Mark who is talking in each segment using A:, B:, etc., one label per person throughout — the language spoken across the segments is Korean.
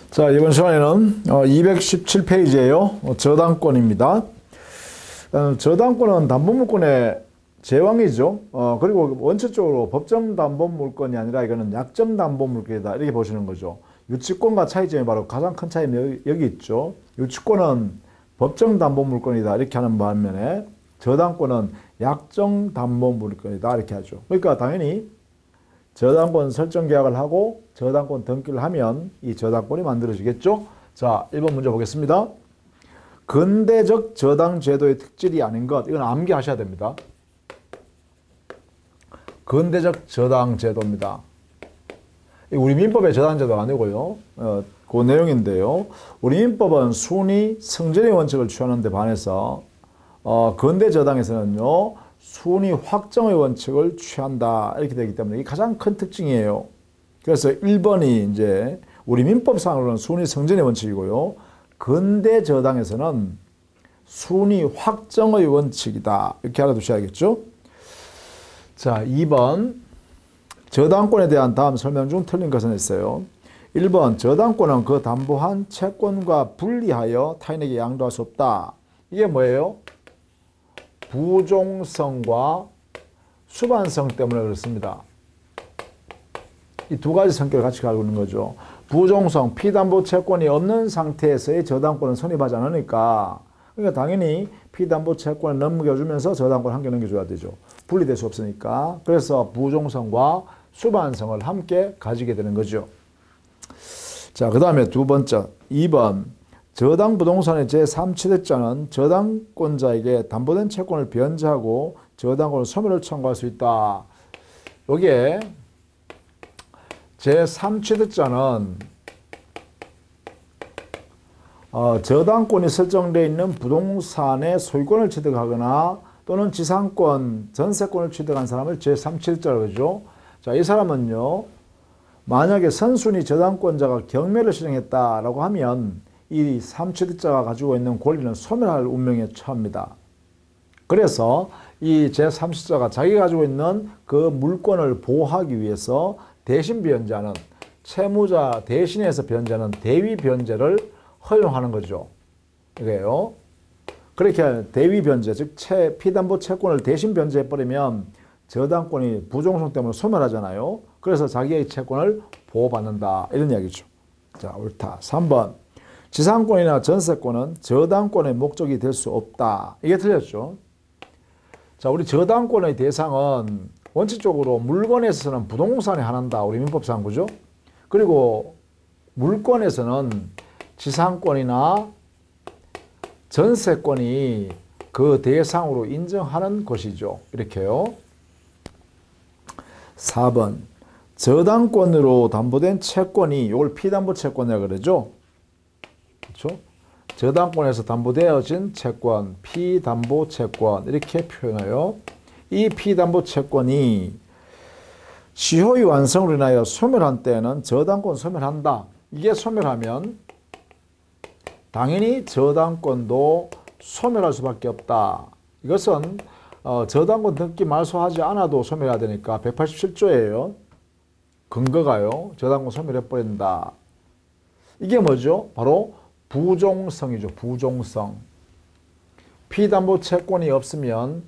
A: 자, 이번 시간에는 217페이지예요. 저당권입니다. 저당권은 담보물권의 제왕이죠. 그리고 원칙적으로 법정 담보물권이 아니라 이거는 약정 담보물권이다. 이렇게 보시는 거죠. 유치권과 차이점이 바로 가장 큰 차이는 여기 있죠. 유치권은 법정 담보물권이다. 이렇게 하는 반면에 저당권은 약정 담보물권이다. 이렇게 하죠. 그러니까 당연히 저당권 설정 계약을 하고 저당권 등기를 하면 이 저당권이 만들어지겠죠. 자, 1번 문제 보겠습니다. 근대적 저당 제도의 특질이 아닌 것. 이건 암기하셔야 됩니다. 근대적 저당 제도입니다. 우리 민법의 저당 제도가 아니고요. 그 내용인데요. 우리 민법은 순위 성전의 원칙을 취하는 데 반해서 근대 저당에서는요. 순위 확정의 원칙을 취한다. 이렇게 되기 때문에 이게 가장 큰 특징이에요. 그래서 1번이 이제 우리 민법상으로는 순위 성전의 원칙이고요. 근대 저당에서는 순위 확정의 원칙이다. 이렇게 알아두셔야겠죠. 자, 2번 저당권에 대한 다음 설명 중 틀린 것은 있어요. 1번 저당권은 그 담보한 채권과 분리하여 타인에게 양도할 수 없다. 이게 뭐예요? 부종성과 수반성 때문에 그렇습니다. 이 두 가지 성격을 같이 가지고 있는 거죠. 부종성, 피담보 채권이 없는 상태에서의 저당권은 성립하지 않으니까, 그러니까 당연히 피담보 채권을 넘겨주면서 저당권 함께 넘겨줘야 되죠. 분리될 수 없으니까. 그래서 부종성과 수반성을 함께 가지게 되는 거죠. 자, 그 다음에 두 번째, 2번. 저당 부동산의 제3취득자는 저당권자에게 담보된 채권을 변제하고 저당권 소멸을 청구할 수 있다. 여기에 제3취득자는 저당권이 설정되어 있는 부동산의 소유권을 취득하거나 또는 지상권, 전세권을 취득한 사람을 제3취득자라고 하죠. 자, 이 사람은요, 만약에 선순위 저당권자가 경매를 실행했다라고 하면 이 3취득자가 가지고 있는 권리는 소멸할 운명에 처합니다. 그래서 이 제3취득자가 자기가 가지고 있는 그 물권을 보호하기 위해서 대신 변제하는, 채무자 대신해서 변제하는 대위 변제를 허용하는 거죠. 이거예요. 그렇게 대위 변제, 즉 피담보 채권을 대신 변제해버리면 저당권이 부종성 때문에 소멸하잖아요. 그래서 자기의 채권을 보호받는다. 이런 이야기죠. 자, 옳다. 3번. 지상권이나 전세권은 저당권의 목적이 될 수 없다. 이게 틀렸죠. 자, 우리 저당권의 대상은 원칙적으로 물건에서는 부동산에 한한다. 우리 민법상 그죠? 그리고 물권에서는 지상권이나 전세권이 그 대상으로 인정하는 것이죠. 이렇게요. 4번. 저당권으로 담보된 채권이, 이걸 피담보 채권이라고 그러죠. 그렇죠? 저당권에서 담보되어진 채권, 피담보 채권 이렇게 표현해요. 이 피담보 채권이 시효의 완성으로 인하여 소멸한 때에는 저당권 소멸한다. 이게 소멸하면 당연히 저당권도 소멸할 수밖에 없다. 이것은 저당권 등기 말소하지 않아도 소멸해야 되니까 187조예요. 근거가요. 저당권 소멸해버린다. 이게 뭐죠? 바로 부종성이죠. 부종성. 피담보 채권이 없으면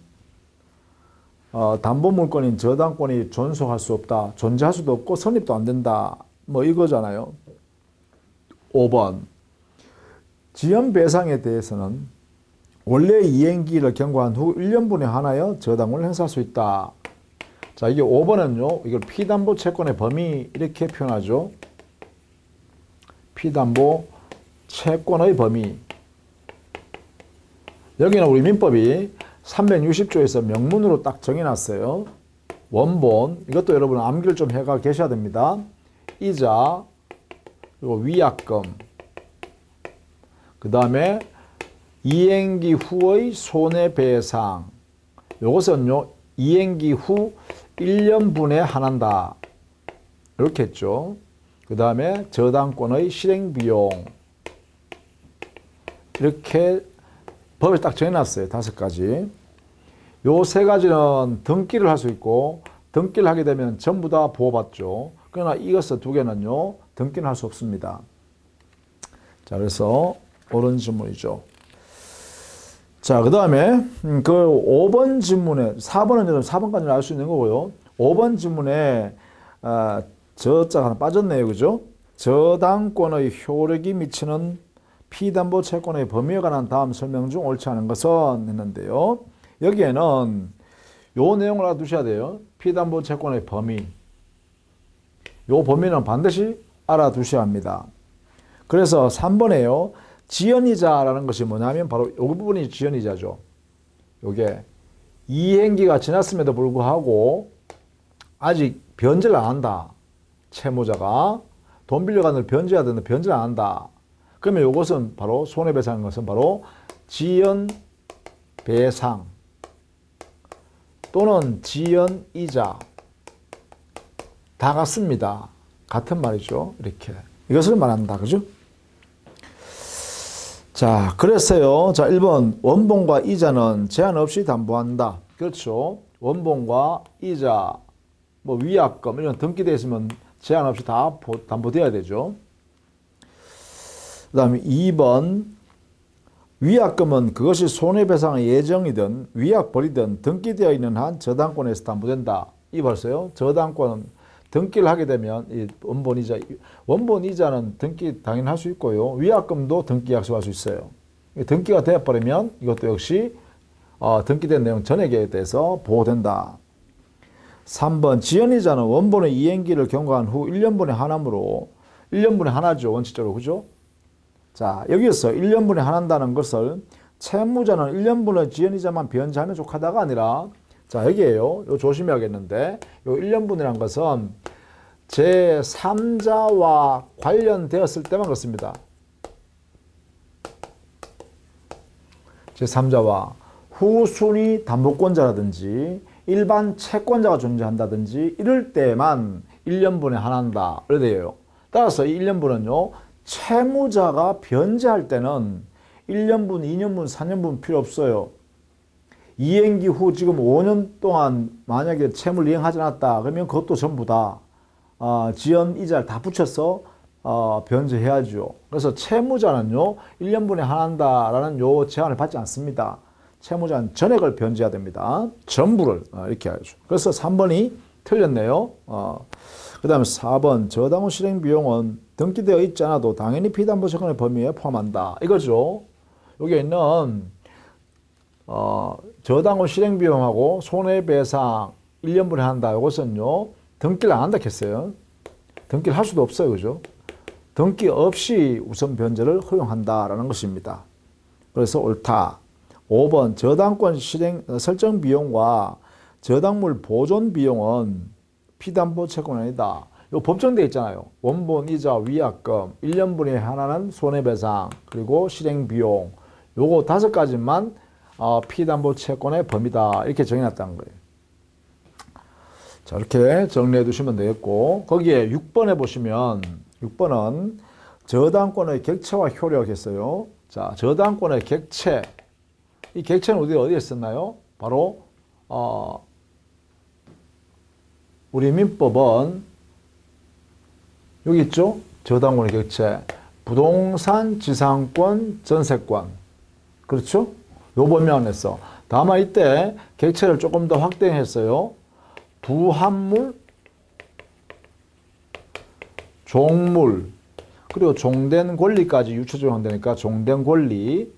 A: 담보물권인 저당권이 존속할 수 없다. 존재할 수도 없고 성립도 안 된다. 뭐 이거잖아요. 5번. 지연배상에 대해서는 원래 이행기를 경과한 후 1년분에 한하여 저당권을 행사할 수 있다. 자, 이게 5번은요. 이걸 피담보 채권의 범위 이렇게 표현하죠. 피담보 채권의 범위. 여기는 우리 민법이 360조에서 명문으로 딱 정해놨어요. 원본. 이것도 여러분 암기를 좀 해가 계셔야 됩니다. 이자, 그리고 위약금. 그 다음에 이행기 후의 손해배상. 이것은요, 이행기 후 1년분에 한한다. 이렇게 했죠. 그 다음에 저당권의 실행비용. 이렇게 법에 딱 정해놨어요. 5가지. 요 3가지는 등기를 할 수 있고, 등기를 하게 되면 전부 다 보호받죠. 그러나 이것을 2개는요, 등기는 할 수 없습니다. 자, 그래서 옳은 질문이죠. 자, 그 다음에 그 5번 질문에 4번은 4번까지는 알 수 있는 거고요. 5번 질문에 저자가 하나 빠졌네요. 그죠? 저당권의 효력이 미치는 피담보 채권의 범위에 관한 다음 설명 중 옳지 않은 것은 했는데요. 여기에는 요 내용을 알아두셔야 돼요. 피담보 채권의 범위. 요 범위는 반드시 알아두셔야 합니다. 그래서 3번에요. 지연이자라는 것이 뭐냐면 바로 이 부분이 지연이자죠. 요게 이행기가 지났음에도 불구하고 아직 변제를 안 한다. 채무자가 돈 빌려간 걸 변제해야 되는데 변제를 안 한다. 그러면 이것은 바로 손해배상인 것은 바로 지연배상 또는 지연이자 다 같습니다. 같은 말이죠. 이렇게 이것을 말한다. 그죠? 자, 그래서요. 자, 1번 원본과 이자는 제한 없이 담보한다. 그렇죠. 원본과 이자, 뭐 위약금 이런 등기되어 있으면 제한 없이 다 담보돼야 되죠. 그 다음에 2번 위약금은 그것이 손해배상의 예정이든 위약벌이든 등기되어 있는 한 저당권에서 담보된다. 이 벌써요. 저당권은 등기를 하게 되면 이 원본이자는 등기 당연히 할 수 있고요. 위약금도 등기 약속할 수 있어요. 등기가 되어버리면 이것도 역시 등기된 내용 전액에 대해서 보호된다. 3번 지연이자는 원본의 이행기를 경과한 후 1년분의 하나므로 1년분의 하나죠. 원칙적으로. 그죠? 자, 여기서 1년분의 하나다는 것을 채무자는 1년분의 지연이자만 변제하면 족하다가 아니라 자, 여기에요. 요 조심해야겠는데 요 1년분이란 것은 제3자와 관련되었을 때만 그렇습니다. 제3자와 후순위 담보권자라든지 일반 채권자가 존재한다든지 이럴 때만 1년분의 하나다. 이래 돼요. 따라서 이 1년분은요. 채무자가 변제할 때는 1년분, 2년분, 4년분 필요 없어요. 이행기 후 지금 5년 동안 만약에 채무를 이행하지 않았다. 그러면 그것도 전부 다 지연 이자를 다 붙여서 변제해야죠. 그래서 채무자는요. 1년분에 하나다라는 요 제한을 받지 않습니다. 채무자는 전액을 변제해야 됩니다. 전부를 이렇게 하죠. 그래서 3번이 틀렸네요. 그 다음에 4번 저당후 실행 비용은 등기되어 있지 않아도 당연히 피담보 채권의 범위에 포함한다. 이거죠. 여기에 있는 저당후 실행 비용하고 손해배상 1년분에 한다. 이것은요. 등기를 안 한다 했어요. 등기를 할 수도 없어요. 그죠? 등기 없이 우선 변제를 허용한다라는 것입니다. 그래서 옳다. 5번 저당권 실행 설정 비용과 저당물 보존 비용은 피담보 채권이 아니다. 요 법정되어 있잖아요. 원본, 이자, 위약금, 1년분의 하나는 손해배상, 그리고 실행 비용. 요거 5가지만 피담보 채권의 범위다. 이렇게 정해놨다는 거예요. 자, 이렇게 정리해 두시면 되겠고, 거기에 6번에 보시면, 6번은 저당권의 객체와 효력 했어요. 자, 저당권의 객체. 이 객체는 어디에 썼나요? 바로, 우리 민법은 여기 있죠? 저당권의 객체. 부동산, 지상권, 전세권. 그렇죠? 요 범위 안에서. 다만 이때 객체를 조금 더 확대했어요. 부합물, 종물, 그리고 종된 권리까지 유추 적용되니까 종된 권리.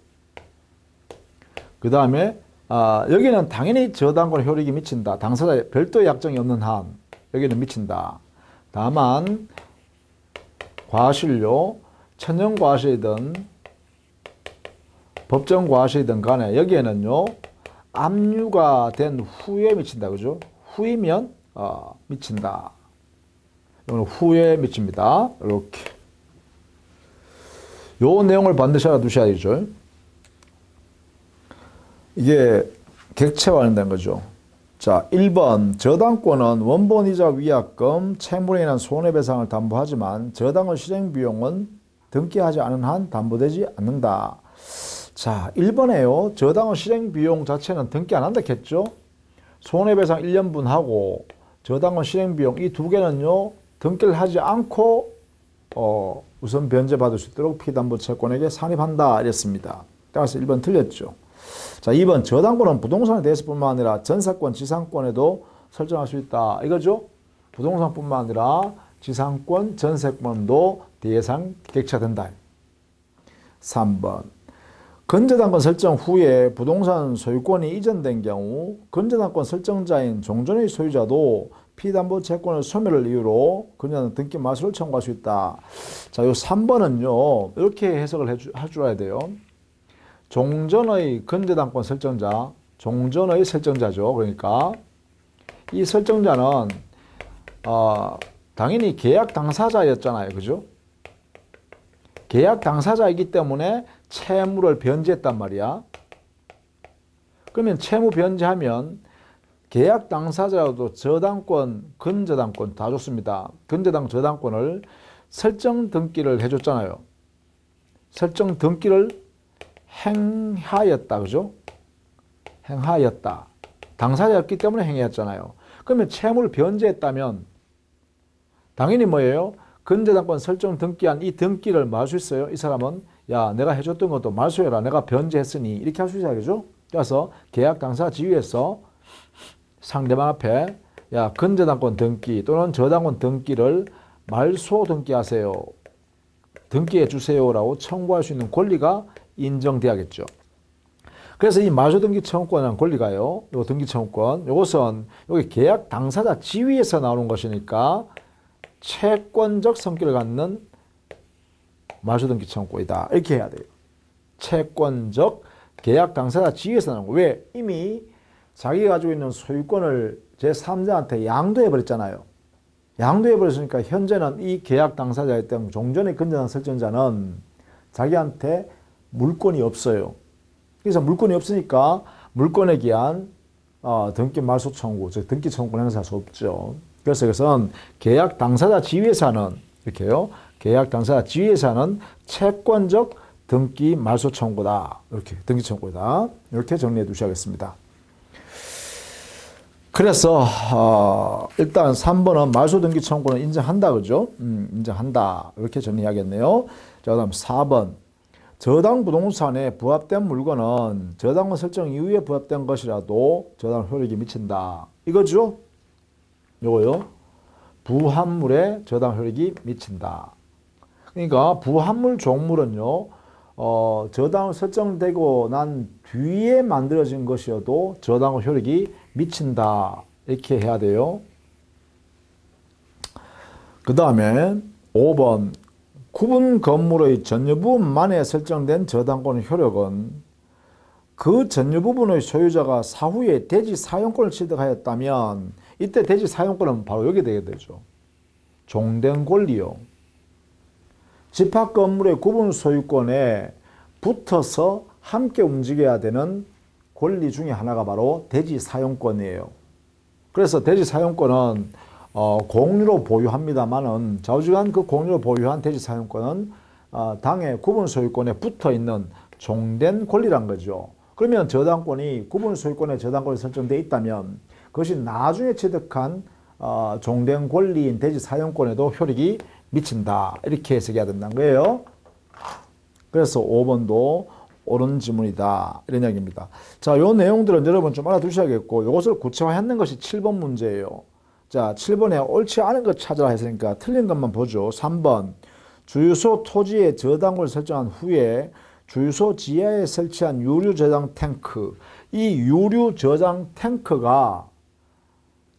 A: 그 다음에 여기는 당연히 저당권 효력이 미친다. 당사자의 별도의 약정이 없는 한 여기는 미친다. 다만 과실료, 천연과실이든 법정과실이든 간에 여기에는요. 압류가 된 후에 미친다. 그죠? 후이면 미친다. 이거는 후에 미칩니다. 이렇게. 요 내용을 반드시 알아두셔야 되죠. 이게 객체와 관련된 거죠. 자, 1번 저당권은 원본이자 위약금, 채무에 인한 손해배상을 담보하지만 저당의 실행비용은 등기하지 않은 한 담보되지 않는다. 자, 1번에요. 저당의 실행비용 자체는 등기 안 한다 했죠. 손해배상 1년분 하고 저당의 실행비용 이 두 개는요. 등기를 하지 않고 우선 변제받을 수 있도록 피담보 채권에게 산입한다 이랬습니다. 따라서 1번 틀렸죠. 자, 2번 저당권은 부동산에 대해서뿐만 아니라 전세권, 지상권에도 설정할 수 있다. 이거죠. 부동산뿐만 아니라 지상권, 전세권도 대상 객체된다. 3번 건저당권 설정 후에 부동산 소유권이 이전된 경우 건저당권 설정자인 종전의 소유자도 피담보 채권의 소멸을 이유로 건저당 등기 말소를 청구할 수 있다. 자, 요 3번은요. 이렇게 해석을 해줘야 돼요. 종전의 건저당권 설정자, 종전의 설정자죠. 그러니까 이 설정자는 당연히 계약 당사자였잖아요. 그죠? 계약 당사자이기 때문에 채무를 변제했단 말이야. 그러면 채무 변제하면 계약 당사자도 저당권, 건저당권 다 줬습니다. 건저당 저당권을 설정 등기를 해줬잖아요. 설정 등기를 행하였다. 그죠? 행하였다. 당사자였기 때문에 행하였잖아요. 그러면 채무를 변제했다면 당연히 뭐예요? 건저당권 설정 등기한 이 등기를 뭐 할 수 있어요? 이 사람은 야, 내가 해줬던 것도 말소해라. 내가 변제했으니 이렇게 할 수 있어야 죠. 그래서 계약 당사 지위에서 상대방 앞에 야, 건저당권 등기 또는 저당권 등기를 말소 등기하세요. 등기해 주세요라고 청구할 수 있는 권리가 인정돼야겠죠. 그래서 이 말소 등기 청구권이라는 권리가요. 요 등기 청구권. 요것은 여기 계약 당사자 지위에서 나오는 것이니까 채권적 성격을 갖는 말소 등기 청구권이다. 이렇게 해야 돼요. 채권적 계약 당사자 지위에서 나오는 거. 왜? 이미 자기가 가지고 있는 소유권을 제3자한테 양도해 버렸잖아요. 양도해 버렸으니까 현재는 이 계약 당사자였던 종전의 건저당 설정자는 자기한테 물권이 없어요. 그래서 물권이 없으니까 물권에 기한 등기 말소 청구, 즉 등기 청구권 행사할 수 없죠. 그래서 이것은 계약 당사자 지위에서 하는 이렇게요. 계약 당사자 지위에서 하는 채권적 등기 말소 청구다. 이렇게 등기 청구다. 이렇게 정리해 두셔야겠습니다. 그래서 일단 3번은 말소 등기 청구는 인정한다. 그죠? 인정한다. 이렇게 정리해야겠네요. 자, 그다음 4번. 저당 부동산에 부합된 물건은 저당권 설정 이후에 부합된 것이라도 저당 효력이 미친다. 이거죠? 요거요. 부합물에 저당 효력이 미친다. 그러니까 부합물 종물은요. 저당 설정되고 난 뒤에 만들어진 것이어도 저당 효력이 미친다. 이렇게 해야 돼요. 그 다음에 5번. 구분 건물의 전유 부분만에 설정된 저당권 효력은 그 전유 부분의 소유자가 사후에 대지 사용권을 취득하였다면 이때 대지 사용권은 바로 여기 되게 되죠. 종된 권리요. 집합 건물의 구분 소유권에 붙어서 함께 움직여야 되는 권리 중에 하나가 바로 대지 사용권이에요. 그래서 대지 사용권은 공유로 보유합니다만은 좌우지간 그 공유로 보유한 대지 사용권은 당의 구분 소유권에 붙어 있는 종된 권리란 거죠. 그러면 저당권이 구분 소유권에 저당권이 설정되어 있다면 그것이 나중에 취득한 종된 권리인 대지 사용권에도 효력이 미친다. 이렇게 해석해야 된다는 거예요. 그래서 5번도 옳은 지문이다. 이런 이야기입니다. 자, 요 내용들은 여러분 좀 알아두셔야겠고 이것을 구체화하는 것이 7번 문제예요. 자, 7번에 옳지 않은 것 찾으라 했으니까 틀린 것만 보죠. 3번. 주유소 토지에 저당권을 설정한 후에 주유소 지하에 설치한 유류 저장 탱크. 이 유류 저장 탱크가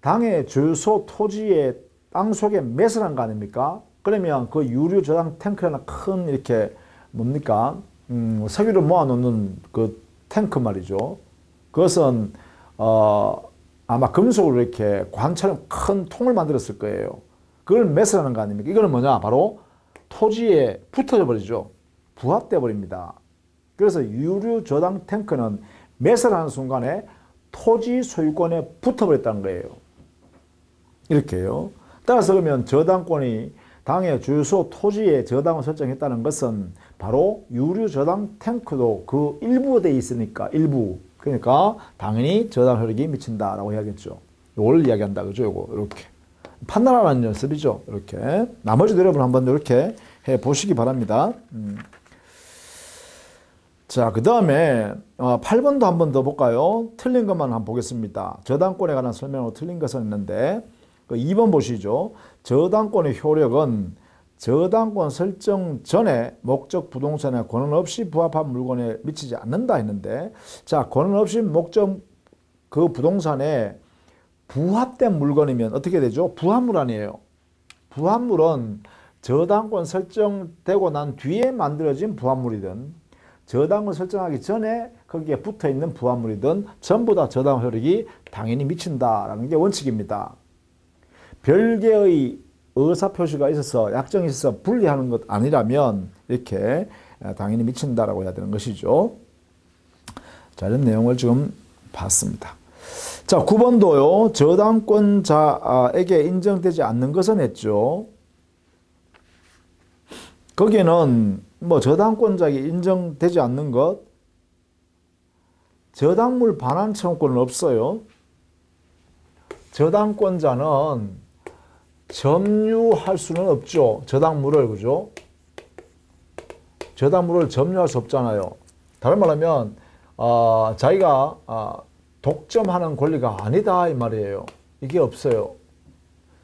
A: 당의 주유소 토지의 땅 속에 매설한 거 아닙니까? 그러면 그 유류 저장 탱크라는 큰 이렇게 뭡니까? 석유를 모아놓는 그 탱크 말이죠. 그것은 아마 금속으로 이렇게 관처럼 큰 통을 만들었을 거예요. 그걸 매설하는 거 아닙니까? 이거는 뭐냐? 바로 토지에 붙어져 버리죠. 부합돼 버립니다. 그래서 유류 저장 탱크는 매설하는 순간에 토지 소유권에 붙어버렸다는 거예요. 이렇게요. 따라서 그러면 저당권이 당의 주유소 토지에 저당을 설정했다는 것은 바로 유류 저당 탱크도 그 일부에 돼 있으니까 일부. 그러니까 당연히 저당 효력이 미친다라고 해야겠죠. 이걸 이야기한다. 그죠? 요거 이렇게. 판단하는 연습이죠. 이렇게. 나머지도 여러분 한번 이렇게 해 보시기 바랍니다. 자, 그 다음에 8번도 한 번 더 볼까요? 틀린 것만 한번 보겠습니다. 저당권에 관한 설명으로 틀린 것은 있는데 2번 보시죠. 저당권의 효력은 저당권 설정 전에 목적 부동산에 권한 없이 부합한 물건에 미치지 않는다 했는데, 자, 권한 없이 목적 그 부동산에 부합된 물건이면 어떻게 되죠? 부합물 아니에요. 부합물은 저당권 설정되고 난 뒤에 만들어진 부합물이든 저당권 설정하기 전에 거기에 붙어 있는 부합물이든 전부 다 저당 효력이 당연히 미친다라는 게 원칙입니다. 별개의 의사표시가 있어서 약정이 있어서 분리하는 것 아니라면 이렇게 당연히 미친다라고 해야 되는 것이죠. 자, 이런 내용을 지금 봤습니다. 자, 9번도요. 저당권자에게 인정되지 않는 것은 했죠. 거기에는 뭐 저당권자에게 인정되지 않는 것, 저당물 반환 청구권은 없어요. 저당권자는 점유할 수는 없죠. 저당물을, 그죠? 저당물을 점유할 수 없잖아요. 다른 말하면 자기가 독점하는 권리가 아니다 이 말이에요. 이게 없어요.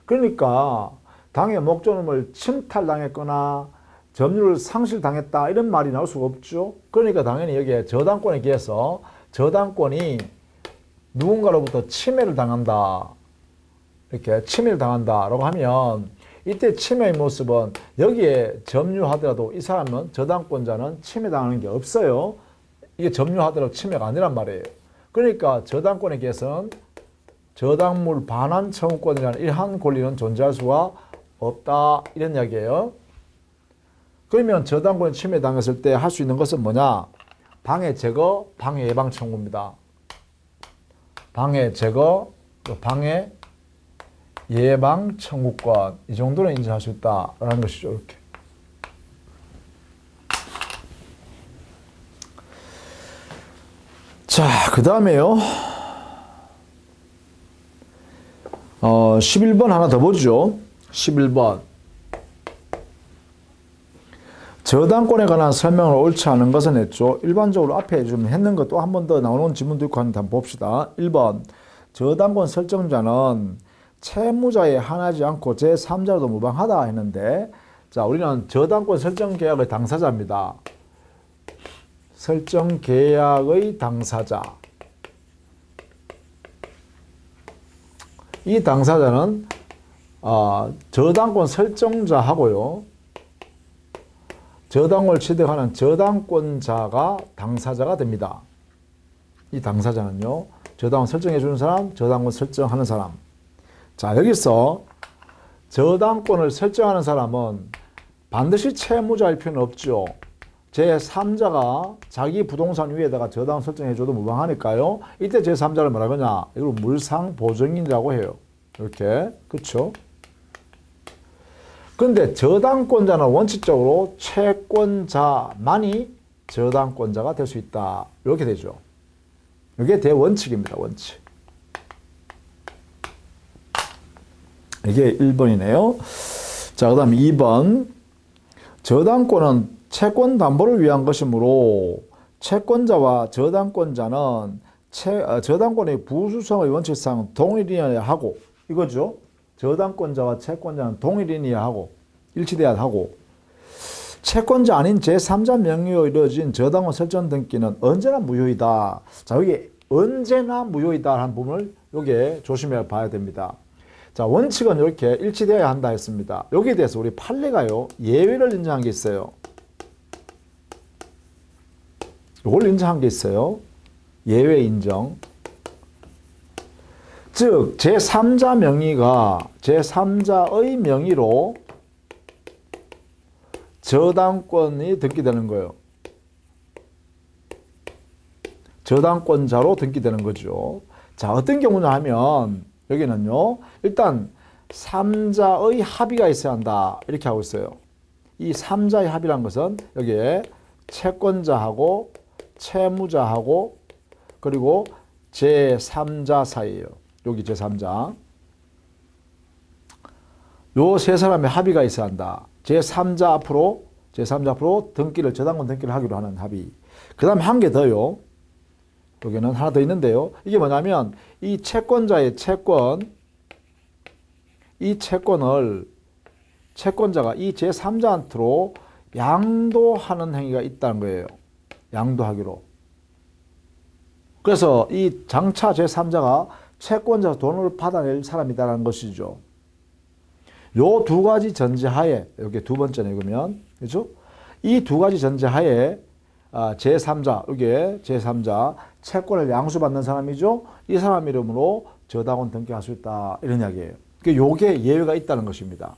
A: 그러니까 당의 목적물을 침탈당했거나 점유를 상실당했다 이런 말이 나올 수가 없죠. 그러니까 당연히 여기에 저당권에 기해서 저당권이 누군가로부터 침해를 당한다. 이렇게 침해를 당한다라고 하면 이때 침해의 모습은 여기에 점유하더라도 이 사람은 저당권자는 침해당하는 게 없어요. 이게 점유하더라도 침해가 아니란 말이에요. 그러니까 저당권에 기해서는 저당물 반환 청구권이라는 이러한 권리는 존재할 수가 없다 이런 이야기예요. 그러면 저당권에 침해당했을 때 할 수 있는 것은 뭐냐? 방해 제거, 방해 예방 청구입니다. 방해 제거, 방해 예방 청구권 이 정도는 인정할 수 있다라는 것이죠. 이렇게. 자, 그 다음에요. 11번 하나 더 보죠. 11번. 저당권에 관한 설명을 옳지 않은 것은 했죠. 일반적으로 앞에 좀 했는 것도 한 번 더 나오는 지문도 있고 하는데 한번 봅시다. 1번. 저당권 설정자는 채무자에 한하지 않고 제3자로도 무방하다 했는데, 자, 우리는 저당권 설정 계약의 당사자입니다. 설정 계약의 당사자. 이 당사자는 저당권 설정자하고요. 저당권을 취득하는 저당권자가 당사자가 됩니다. 이 당사자는요. 저당권 설정해 주는 사람, 저당권 설정하는 사람. 자, 여기서 저당권을 설정하는 사람은 반드시 채무자일 필요는 없죠. 제3자가 자기 부동산 위에다가 저당권 설정해줘도 무방하니까요. 이때 제3자를 뭐라 그러냐? 이걸 물상보증인이라고 해요. 이렇게. 그렇죠? 그런데 저당권자는 원칙적으로 채권자만이 저당권자가 될 수 있다. 이렇게 되죠. 이게 대원칙입니다. 원칙. 이게 1번이네요. 자, 그 다음 2번. 저당권은 채권 담보를 위한 것이므로 채권자와 저당권자는 저당권의 부수성의 원칙상 동일이어야 하고, 이거죠. 저당권자와 채권자는 동일이어야 하고 일치돼야 하고, 채권자 아닌 제3자 명의로 이루어진 저당권 설정 등기는 언제나 무효이다. 자, 여기 언제나 무효이다 하는 부분을 여기에 조심해 봐야 됩니다. 자, 원칙은 이렇게 일치되어야 한다 했습니다. 여기에 대해서 우리 판례가요, 예외를 인정한 게 있어요. 이걸 인정한 게 있어요. 예외 인정. 즉, 제3자 명의가 제3자의 명의로 저당권이 등기되는 거예요. 저당권자로 등기되는 거죠. 자, 어떤 경우냐 하면 여기는요, 일단 3자의 합의가 있어야 한다. 이렇게 하고 있어요. 이 3자의 합의란 것은 여기에 채권자하고 채무자하고 그리고 제3자 사이에요. 여기 제3자. 요 세 사람의 합의가 있어야 한다. 제3자 앞으로 등기를, 저당권 등기를 하기로 하는 합의. 그 다음에 한 개 더요. 여기는 하나 더 있는데요. 이게 뭐냐면 이 채권자의 이 채권을 채권자가 이 제3자한테로 양도하는 행위가 있다는 거예요. 양도하기로. 그래서 이 장차 제3자가 채권자 돈을 받아낼 사람이다라는 것이죠. 요 두 가지 전제하에, 여기 두 번째네, 그러면. 그죠? 이 두 가지 전제하에, 제3자, 여기에 제3자, 채권을 양수받는 사람이죠? 이 사람 이름으로 저당권 등기할 수 있다. 이런 이야기예요. 요게 예외가 있다는 것입니다.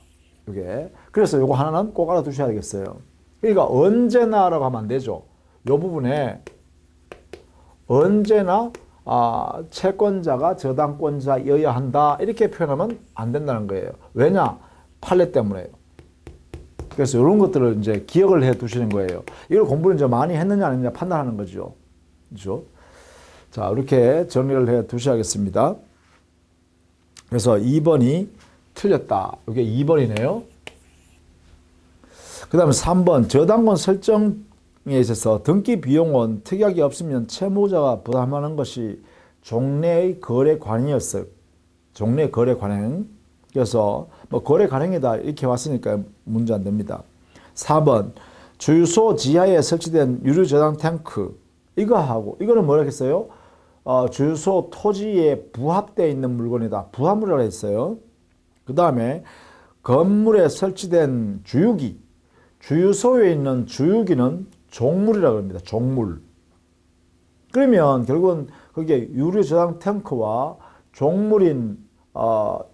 A: 요게. 그래서 요거 하나는 꼭 알아두셔야 되겠어요. 그러니까 언제나라고 하면 안 되죠. 요 부분에 언제나 채권자가 저당권자여야 한다 이렇게 표현하면 안 된다는 거예요. 왜냐? 판례 때문에요. 그래서 이런 것들을 이제 기억을 해 두시는 거예요. 이걸 공부를 이제 많이 했느냐 안 했느냐 판단하는 거죠. 그렇죠? 자, 이렇게 정리를 해 두셔야겠습니다. 그래서 2번이 틀렸다. 이게 2번이네요. 그 다음에 3번 저당권 설정에 있어서 등기 비용은 특약이 없으면 채무자가 부담하는 것이 종래의 거래 관행이었어요. 종래 거래 관행. 그래서 뭐 거래 관행이다 이렇게 왔으니까 문제 안 됩니다. 4번 주유소 지하에 설치된 유류 저장 탱크 이거하고 이거는 뭐라 했어요? 주유소 토지에 부합되어 있는 물건이다. 부합물이라고 했어요. 그 다음에 건물에 설치된 주유기 주유소에 있는 주유기는 종물이라고 합니다. 종물. 그러면 결국은 그게 유류 저장 탱크와 종물인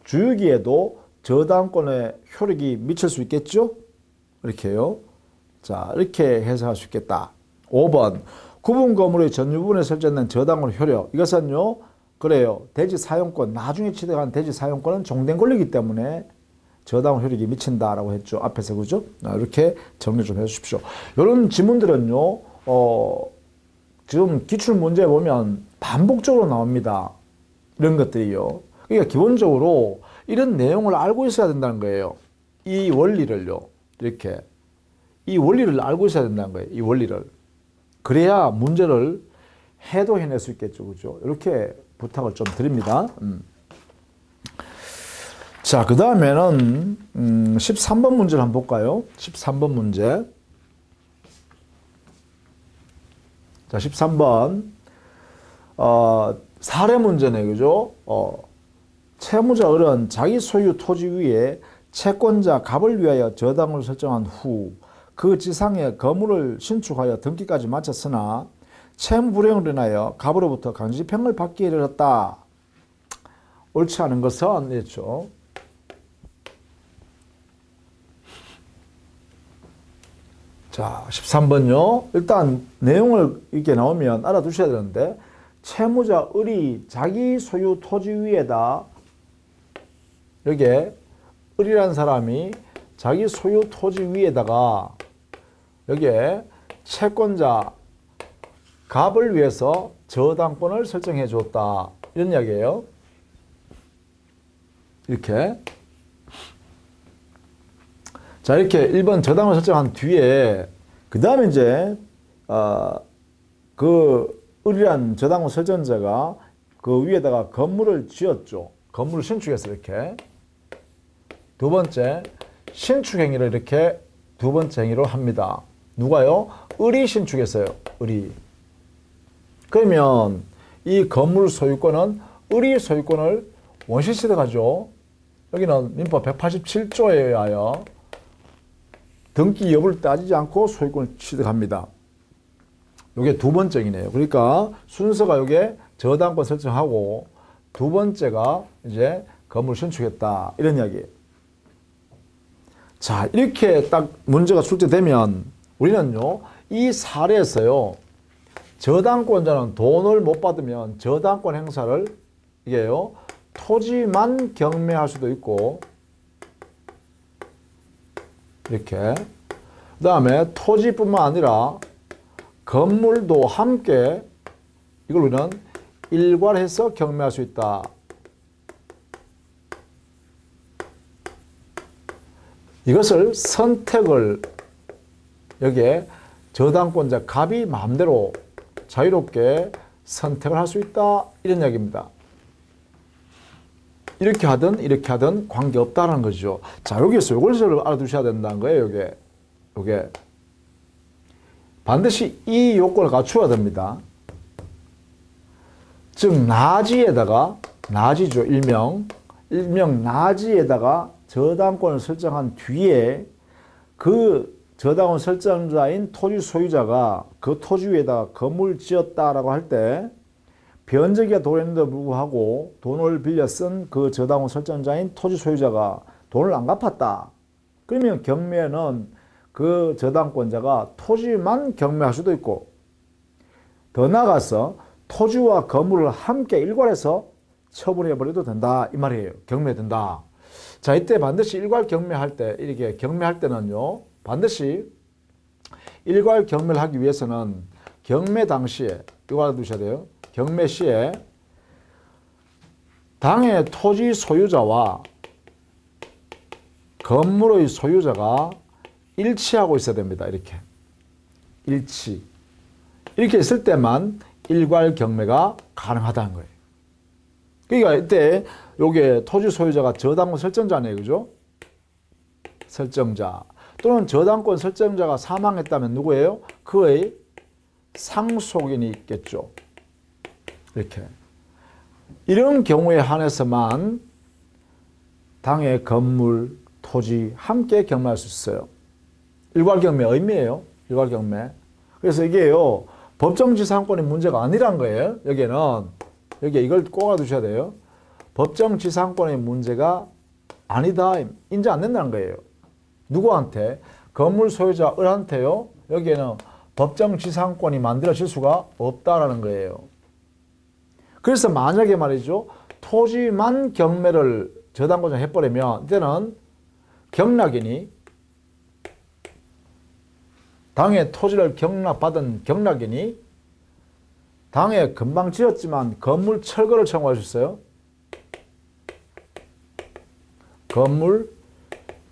A: 주유기에도 저당권의 효력이 미칠 수 있겠죠? 이렇게요. 자, 이렇게 해석할 수 있겠다. 5번 구분 건물의 전유분에 설정된 저당권 효력. 이것은요, 그래요. 대지 사용권, 나중에 취득한 대지 사용권은 종된 권리이기 때문에 저당권 효력이 미친다라고 했죠. 앞에서, 그죠? 이렇게 정리 좀 해 주십시오. 이런 지문들은요, 지금 기출문제에 보면 반복적으로 나옵니다. 이런 것들이요. 그러니까 기본적으로 이런 내용을 알고 있어야 된다는 거예요. 이 원리를요. 이렇게. 이 원리를 알고 있어야 된다는 거예요. 이 원리를. 그래야 문제를 해도 해낼 수 있겠죠. 그죠? 이렇게 부탁을 좀 드립니다. 자, 그 다음에는 13번 문제를 한번 볼까요? 13번 문제. 자, 13번 사례 문제네. 그죠? 채무자 을은 자기 소유 토지 위에 채권자 갑을 위하여 저당을 설정한 후 그 지상에 거물을 신축하여 등기까지 마쳤으나 채무 불이행으로 인하여 갑으로부터 강제집행을 받기에 이르렀다. 옳지 않은 것은 했죠. 자, 13번요. 일단 내용을 이렇게 나오면 알아두셔야 되는데 채무자 을이 자기 소유 토지 위에다 여기에 을이라는 사람이 자기 소유 토지 위에다가 여기에 채권자 갑을 위해서 저당권을 설정해 줬다. 이런 이야기예요. 이렇게. 자, 이렇게 1번 저당을 설정한 뒤에 그 다음에 이제 그 을이란 저당권 설정자가 그 위에다가 건물을 지었죠. 건물을 신축해서 이렇게. 두 번째 신축행위를 이렇게 두 번째 행위로 합니다. 누가요? 을이 신축했어요. 을이. 그러면 이 건물 소유권은 을이 소유권을 원시 취득하죠. 여기는 민법 187조에 의하여 등기 여부를 따지지 않고 소유권을 취득합니다. 이게 두 번째이네요. 그러니까 순서가 이게 저당권 설정하고 두 번째가 이제 건물 신축했다. 이런 이야기예요. 자, 이렇게 딱 문제가 출제되면 우리는요, 이 사례에서요, 저당권자는 돈을 못 받으면 저당권 행사를 이게요, 토지만 경매할 수도 있고, 이렇게. 그 다음에 토지뿐만 아니라 건물도 함께 이걸 우리는 일괄해서 경매할 수 있다. 이것을 선택을 여기에 저당권자 갑이 마음대로 자유롭게 선택을 할 수 있다 이런 이야기입니다. 이렇게 하든 관계없다는 거죠. 자, 여기서 이걸 알아두셔야 된다는 거예요. 요게 반드시 이 요건을 갖추어야 됩니다. 즉 나지죠. 일명 나지에다가 저당권을 설정한 뒤에 그 저당권 설정자인 토지 소유자가 그 토지 위에다가 건물을 지었다라고 할 때 변제기가 도래했는데도 불구하고 돈을 빌려 쓴 그 저당권 설정자인 토지 소유자가 돈을 안 갚았다. 그러면 경매는 그 저당권자가 토지만 경매할 수도 있고 더 나아가서 토지와 건물을 함께 일괄해서 처분해버려도 된다 이 말이에요. 경매된다. 자, 이때 반드시 일괄 경매할 때 이렇게 경매할 때는요 반드시 일괄 경매를 하기 위해서는 경매 당시에 이거 알아두셔야 돼요. 경매 시에 당의 토지 소유자와 건물의 소유자가 일치하고 있어야 됩니다. 이렇게 일치. 이렇게 있을 때만 일괄 경매가 가능하다는 거예요. 그러니까 이때 요게 토지 소유자가 저당권 설정자네요. 그죠? 설정자. 또는 저당권 설정자가 사망했다면 누구예요? 그의 상속인이 있겠죠. 이렇게. 이런 경우에 한해서만 당의 건물, 토지 함께 경매할 수 있어요. 일괄경매 의미예요. 일괄경매. 그래서 이게요. 법정지상권의 문제가 아니란 거예요. 여기에 이걸 꼭 알아두셔야 돼요. 법정지상권의 문제가 아니다. 인정 안 된다는 거예요. 누구한테? 건물 소유자 을한테요. 여기에는 법정지상권이 만들어질 수가 없다라는 거예요. 그래서 만약에 말이죠. 토지만 경매를 저당권자 해버리면 이때는 경락인이 당의 토지를 경락받은 경락인이 당에 금방 지었지만 건물 철거를 청구할 수 있어요. 건물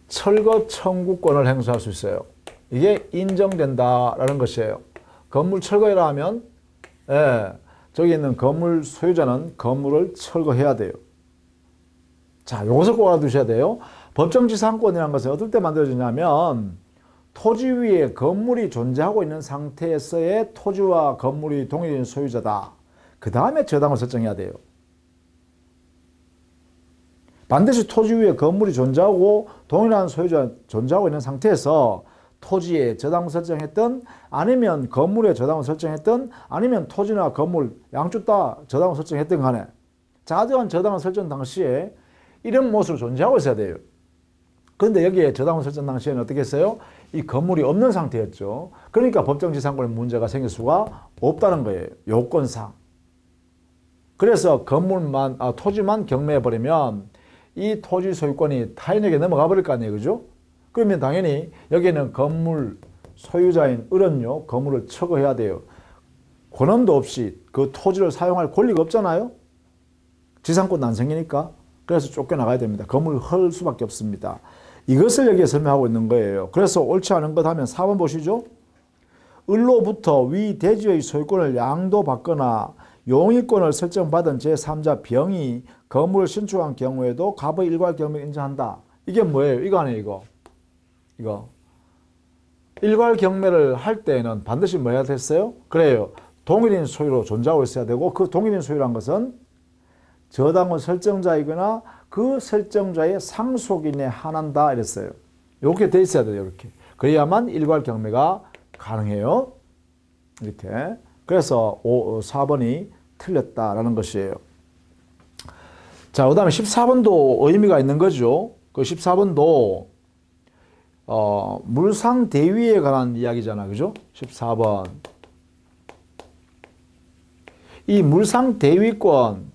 A: 철거 청구권을 행사할 수 있어요. 이게 인정된다라는 것이에요. 건물 철거해라 하면 저기 있는 건물 소유자는 건물을 철거해야 돼요. 자, 이것을 꼭 알아두셔야 돼요. 법정지상권이라는 것은 어떨 때 만들어지냐면 토지 위에 건물이 존재하고 있는 상태에서의 토지와 건물이 동일인 소유자다. 그 다음에 저당을 설정해야 돼요. 반드시 토지 위에 건물이 존재하고 동일한 소유자가 존재하고 있는 상태에서 토지에 저당을 설정했든 아니면 건물에 저당을 설정했든 아니면 토지나 건물 양쪽 다 저당을 설정했든 간에 자그한 저당을 설정 당시에 이런 모습으로 존재하고 있어야 돼요. 그런데 여기에 저당을 설정 당시에는 어떻게 했어요? 이 건물이 없는 상태였죠. 그러니까 법정지상권에 문제가 생길 수가 없다는 거예요. 요건상. 그래서 토지만 경매해버리면 이 토지 소유권이 타인에게 넘어가 버릴 거 아니에요. 그죠? 그러면 당연히 여기는 건물 소유자인 을은요. 건물을 철거해야 돼요. 권한도 없이 그 토지를 사용할 권리가 없잖아요. 지상권도 안 생기니까. 그래서 쫓겨나가야 됩니다. 건물을 헐 수밖에 없습니다. 이것을 여기에 설명하고 있는 거예요. 그래서 옳지 않은 것 하면 4번 보시죠. 을로부터 위 대지의 소유권을 양도받거나 용의권을 설정받은 제3자 병이 건물을 신축한 경우에도 갑의 일괄 경매를 인정한다. 이게 뭐예요? 이거 아니에요, 이거. 일괄 경매를 할 때는 반드시 뭐 해야 됐어요? 그래요. 동일인 소유로 존재하고 있어야 되고 그 동일인 소유란 것은 저당권 설정자이거나 그 설정자의 상속인에 한한다 이랬어요. 이렇게 돼 있어야 돼요. 이렇게. 그래야만 일괄 경매가 가능해요. 이렇게. 그래서 4번이 틀렸다라는 것이에요. 자, 그 다음에 14번도 의미가 있는 거죠. 그 14번도 물상 대위에 관한 이야기잖아. 그죠? 14번. 이 물상 대위권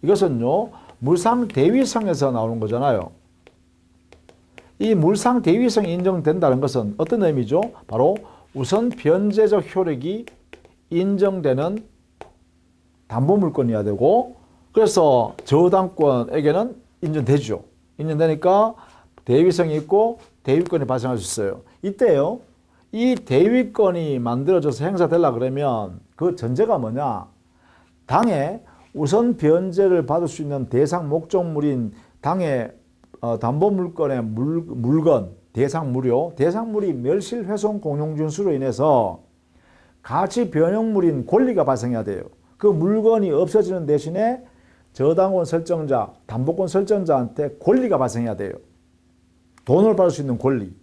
A: 이것은요. 물상 대위성에서 나오는 거잖아요. 이 물상 대위성이 인정된다는 것은 어떤 의미죠? 바로 우선 변제적 효력이 인정되는 담보물권이어야 되고 그래서 저당권에게는 인정되죠. 인정되니까 대위성이 있고 대위권이 발생할 수 있어요. 이때요. 이 대위권이 만들어져서 행사되려고 그러면 그 전제가 뭐냐? 당에 우선 변제를 받을 수 있는 대상 목적물인 당의 담보물건의 물건, 대상물이요. 대상물이 멸실, 훼손, 공용준수로 인해서 가치 변형물인 권리가 발생해야 돼요. 그 물건이 없어지는 대신에 저당권 설정자, 담보권 설정자한테 권리가 발생해야 돼요. 돈을 받을 수 있는 권리.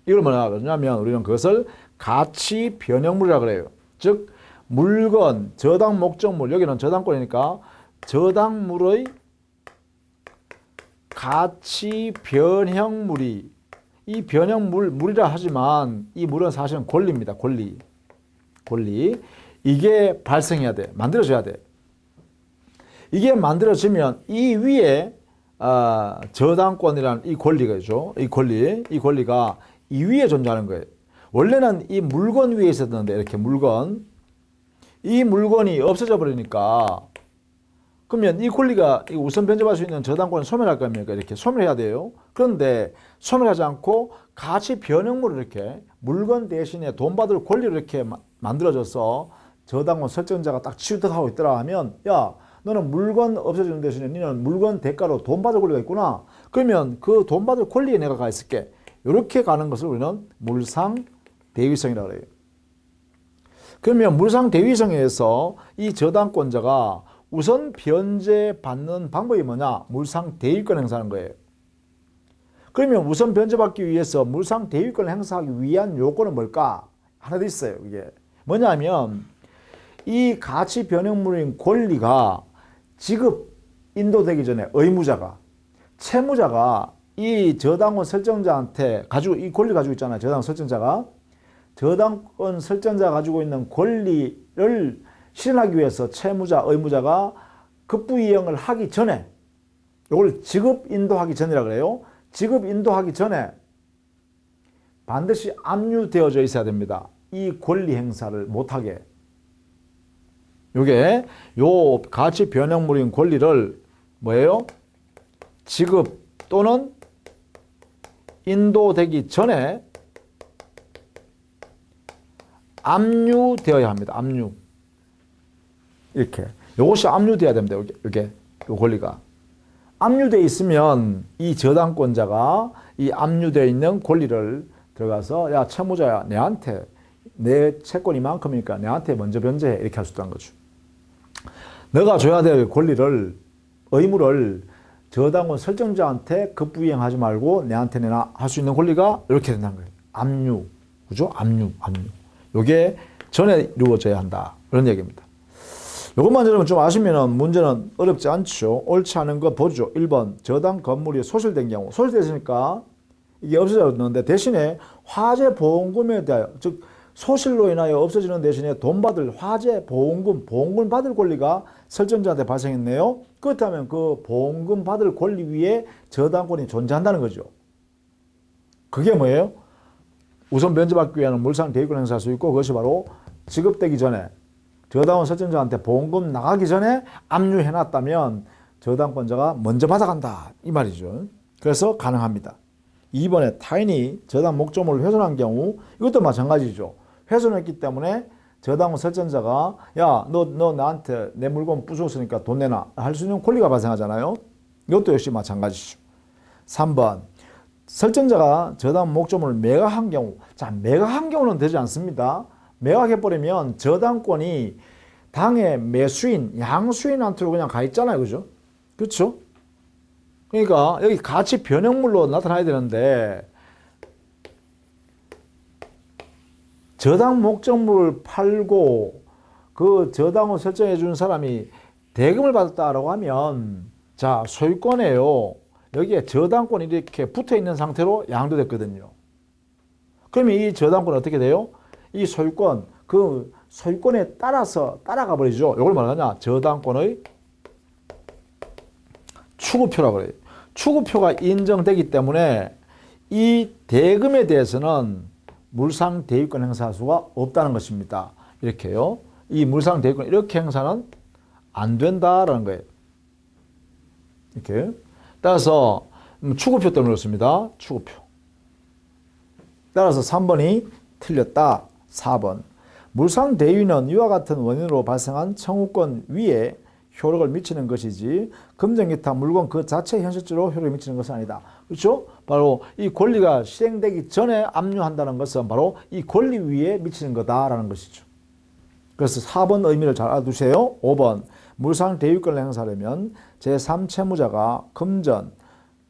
A: 이걸 뭐라 그러냐면 우리는 그것을 가치 변형물이라고 그래요. 즉 물건, 저당 목적물, 여기는 저당권이니까 저당물의 가치 변형물이, 이 변형물이라 하지만 이 물은 사실은 권리입니다. 권리. 이게 발생해야 돼. 만들어져야 돼. 이게 만들어지면 이 위에 저당권이라는 이 권리가 있죠. 이 권리가 이 위에 존재하는 거예요. 원래는 이 물건 위에 있었는데 이렇게 물건. 이 물건이 없어져 버리니까 그러면 이 권리가 우선 변제받을 수 있는 저당권을 소멸할 겁니까? 이렇게 소멸해야 돼요. 그런데 소멸하지 않고 가치 변형물을 이렇게 물건 대신에 돈 받을 권리를 이렇게 만들어져서 저당권 설정자가 딱 취득하고 있더라 하면 야 너는 물건 없어지는 대신에 너는 물건 대가로 돈 받을 권리가 있구나. 그러면 그 돈 받을 권리에 내가 가 있을게. 이렇게 가는 것을 우리는 물상 대위성이라고 해요. 그러면 물상 대위성에서 이 저당권자가 우선 변제받는 방법이 뭐냐? 물상 대위권 행사하는 거예요. 그러면 우선 변제받기 위해서 물상 대위권을 행사하기 위한 요건은 뭘까? 하나 더 있어요. 이게 뭐냐면 이 가치 변형물인 권리가 지급 인도되기 전에 의무자가, 채무자가 이 저당권 설정자한테 이 권리 가지고 있잖아요. 저당권 설정자가. 저당권 설정자가 가지고 있는 권리를 실현하기 위해서 채무자, 의무자가 급부이행을 하기 전에, 이걸 지급 인도하기 전이라고 그래요. 지급 인도하기 전에 반드시 압류되어져 있어야 됩니다. 이 권리 행사를 못하게. 요게 요 가치 변형물인 권리를 뭐예요? 지급 또는 인도되기 전에 압류되어야 합니다. 압류. 이렇게. 요것이 압류되어야 됩니다. 이게 요 권리가. 압류되어 있으면 이 저당권자가 이 압류되어 있는 권리를 들어가서 야 채무자야 내한테 내 채권 이만큼이니까 내한테 먼저 변제해 이렇게 할 수 있다는 거죠. 너가 줘야 될 권리를 의무를 저당권 설정자한테 급부이행하지 말고 내한테 내놔 할 수 있는 권리가 이렇게 된다는 거예요. 압류. 그죠? 압류. 요게 전에 이루어져야 한다. 그런 얘기입니다. 요것만 여러분 좀 아시면은 문제는 어렵지 않죠. 옳지 않은 거 보죠. 1번 저당 건물이 소실된 경우. 소실됐으니까 이게 없어졌는데 대신에 화재 보험금에 대하여 즉 소실로 인하여 없어지는 대신에 돈 받을 화재 보험금 받을 권리가 설정자한테 발생했네요. 그렇다면 그 보험금 받을 권리 위에 저당권이 존재한다는 거죠. 그게 뭐예요? 우선 변제받기 위한 물상 대위권 행사할 수 있고 그것이 바로 지급되기 전에 저당권 설정자한테 보험금 나가기 전에 압류해놨다면 저당권자가 먼저 받아간다 이 말이죠. 그래서 가능합니다. 2번에 타인이 저당 목적물을 훼손한 경우 이것도 마찬가지죠. 훼손했기 때문에 저당권 설정자가 야 너 나한테 내 물건 부수었으니까 돈 내놔 할 수 있는 권리가 발생하잖아요. 이것도 역시 마찬가지죠. 3번 설정자가 저당 목적물을 매각한 경우. 자, 매각한 경우는 되지 않습니다. 매각해버리면 저당권이 당의 매수인, 양수인한테로 그냥 가 있잖아요. 그죠? 그렇죠? 그러니까 여기 가치 변형물로 나타나야 되는데 저당 목적물을 팔고 그 저당을 설정해 준 사람이 대금을 받았다라고 하면 자, 소유권이에요. 여기에 저당권이 이렇게 붙어 있는 상태로 양도됐거든요. 그러면 이 저당권은 어떻게 돼요? 이 소유권, 그 소유권에 따라서 따라가 버리죠. 이걸 말하냐? 저당권의 추구표라고 그래요. 추구표가 인정되기 때문에 이 대금에 대해서는 물상 대위권 행사할 수가 없다는 것입니다. 이렇게요. 이 물상 대위권 이렇게 행사는 안 된다라는 거예요. 이렇게. 따라서 추구표 때문에 그렇습니다. 추구표. 따라서 3번이 틀렸다. 4번. 물상 대위는 이와 같은 원인으로 발생한 청구권 위에 효력을 미치는 것이지 금전 기타 물건 그 자체 현실적으로 효력을 미치는 것은 아니다. 그렇죠? 바로 이 권리가 실행되기 전에 압류한다는 것은 바로 이 권리 위에 미치는 거다라는 것이죠. 그래서 4번 의미를 잘 알아두세요. 5번. 물상 대위권을 행사하려면 제3채무자가 금전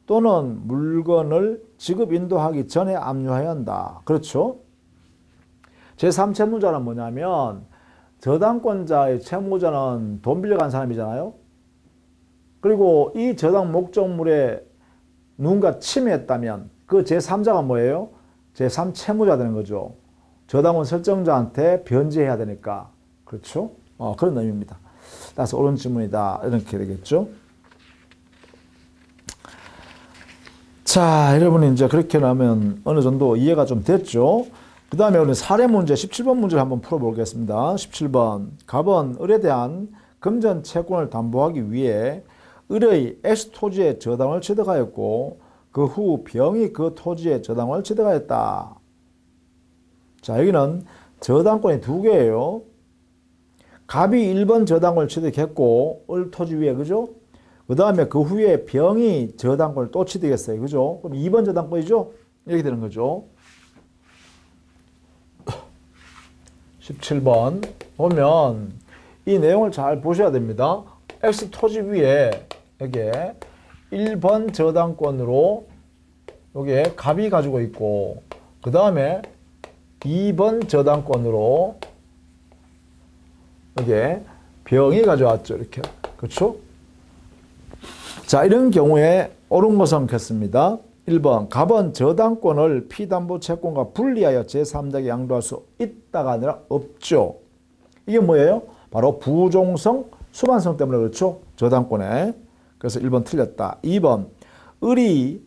A: 또는 물건을 지급 인도하기 전에 압류해야 한다. 그렇죠? 제3채무자는 뭐냐면 저당권자의 채무자는 돈 빌려간 사람이잖아요. 그리고 이 저당 목적물에 누군가 침해했다면 그 제3자가 뭐예요? 제3채무자 되는 거죠. 저당권 설정자한테 변제해야 되니까. 그렇죠? 그런 의미입니다. 따라서 옳은 질문이다. 이렇게 되겠죠. 자, 여러분이 이제 그렇게 나면 어느 정도 이해가 좀 됐죠? 그 다음에 우리 사례 문제 17번 문제를 한번 풀어보겠습니다. 17번. 갑은 을에 대한 금전 채권을 담보하기 위해 을의 X 토지에 저당을 취득하였고 그 후 병이 그 토지에 저당을 취득하였다. 자, 여기는 저당권이 두 개예요. 갑이 1번 저당권을 취득했고 을 토지 위에, 그죠? 그 다음에 그 후에 병이 저당권을 또 취득했어요. 그죠? 그럼 2번 저당권이죠? 이렇게 되는 거죠. 17번 보면 이 내용을 잘 보셔야 됩니다. X 토지 위에 여기에 1번 저당권으로 여기에 갑이 가지고 있고 그 다음에 2번 저당권으로 여기에 병이 가져왔죠. 이렇게. 그렇죠? 자, 이런 경우에 옳은 것은 겠습니다. 1번. 갑은 저당권을 피담보 채권과 분리하여 제3자에게 양도할 수 있다가 아니라 없죠. 이게 뭐예요? 바로 부종성, 수반성 때문에 그렇죠? 저당권에. 그래서 1번 틀렸다. 2번. 을이